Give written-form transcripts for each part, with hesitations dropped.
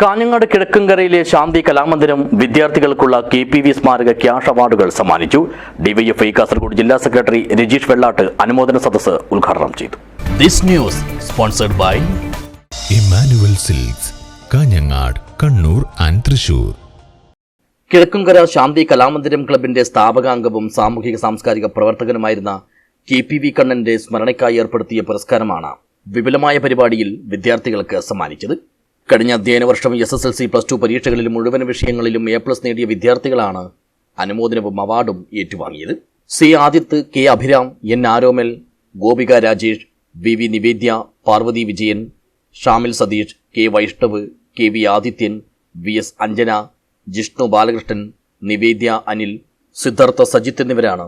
കാഞ്ഞങ്ങാട് കിഴക്കങ്കരയിലെ ശാന്തി കലാമന്ദിരം വിദ്യാർത്ഥികൾക്കുള്ള KPV സ്മാരക cash അവാർഡുകൾ സമ്മാനിച്ചു. ഡിവൈഎഫ്ഐ കാസർഗോഡ് ജില്ലാ സെക്രട്ടറി രജീഷ് വെള്ളാട്ട് അനുമോദന സദസ്സ് ഉദ്ഘാടനം ചെയ്തു. This news sponsored by Emmanuel Silks, Kanhangad, Kannur and Thrissur. Kizhakkankara Shanthi Kalamandiram ക്ലബിന്റെ സ്ഥാപകാംഗവും സാമൂഹിക സാംസ്കാരിക പ്രവർത്തകനുമായിരുന്ന KPV കണ്ണന്റെ സ്മരണയ്ക്കായി ഏർപ്പെടുത്തിയ പുരസ്കാരമാണ് വിപുലമായ പരിപാടിയിൽ വിദ്യാർത്ഥികൾക്ക് സമ്മാനിച്ചത്. കഴിഞ്ഞ അധ്യയന വർഷം SSLC +2 പരീക്ഷകളിലും മുഴുവൻ വിഷയങ്ങളിലും A+ നേടിയ വിദ്യാർത്ഥികളാണ് അനുമോദനവും അവാർഡും ഏറ്റുവാങ്ങിയത്. C. Adith, K. Abhiram, N. ആരോമൽ, ഗോപിക രാജേഷ്, VV നിവേദ്യ, Parvathi Vijayan, Shamil Satheesh, K. Vaishnav, KV Adithyan, VS Anjana, Jishnu Balakrishnan, നിവേദ്യ അനിൽ, സിദ്ധാർത്ഥ സജിത്ത് എന്നിവരാണ്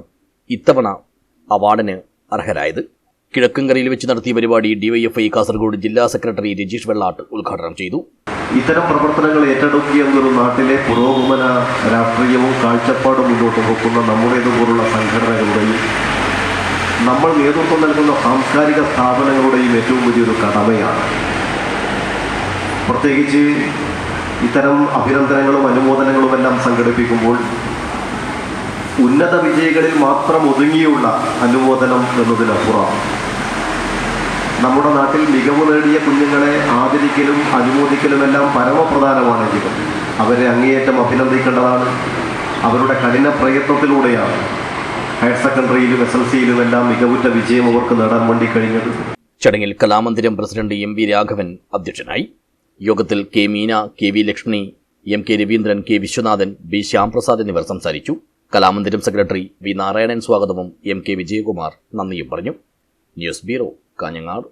ഇത്തവണ അവാർഡിന് അർഹരായത്. കിഴക്കങ്കരയിൽ വെച്ച് നടത്തിയ പരിപാടി ഡിവൈഎഫ്ഐ കാസർഗോഡ് ജില്ലാ സെക്രട്ടറി രജീഷ് വെള്ളാട്ട് ഉദ്ഘാടനം ചെയ്തു. ഇത്തരം പ്രവർത്തനങ്ങൾ ഏറ്റെടുക്കിയെന്നൊരു നാട്ടിലെ പുരോഗമന രാഷ്ട്രീയവും കാഴ്ചപ്പാടും മുന്നോട്ട് വെക്കുന്ന നമ്മുടേതുപോലുള്ള സംഘടനകളുടെയും നമ്മൾ നേതൃത്വം നൽകുന്ന സാംസ്കാരിക സ്ഥാപനങ്ങളുടെയും ഏറ്റവും വലിയൊരു കടമയാണ്. പ്രത്യേകിച്ച് ഇത്തരം അഭിനന്ദനങ്ങളും അനുമോദനങ്ങളുമെല്ലാം സംഘടിപ്പിക്കുമ്പോൾ ഉന്നത വിജയികളിൽ മാത്രം ഒതുങ്ങിയുള്ള അനുമോദനം എന്നതിനപ്പുറം നമ്മുടെ നാട്ടിൽ മികവ് നേടിയ കുഞ്ഞുങ്ങളെ ആദരിക്കലും അനുമോദിക്കലുമെല്ലാം പരമപ്രധാനമാണെങ്കിലും അവരെ അങ്ങേയറ്റം അഭിനന്ദിക്കേണ്ടതാണ്. അവരുടെ കഠിന പ്രയത്നത്തിലൂടെയാണ് ഹയർ സെക്കൻഡറിയിലും SLCയിലുമെല്ലാം മികവുറ്റ വിജയം അവർക്ക് നേടാൻ വേണ്ടി കഴിഞ്ഞത്. ചടങ്ങിൽ കലാമന്ദിരം പ്രസിഡന്റ് MV രാഘവൻ അധ്യക്ഷനായി. യോഗത്തിൽ K. Meena, KV Lakshmi, MK Raveendran, K. Viswanathan, B. Shyamprasad എന്നിവർ സംസാരിച്ചു. Kalamandiram secretary V. നാരായണൻ സ്വാഗതവും MK വിജയകുമാർ നന്ദിയും പറഞ്ഞു. News bureau, Kanhangad.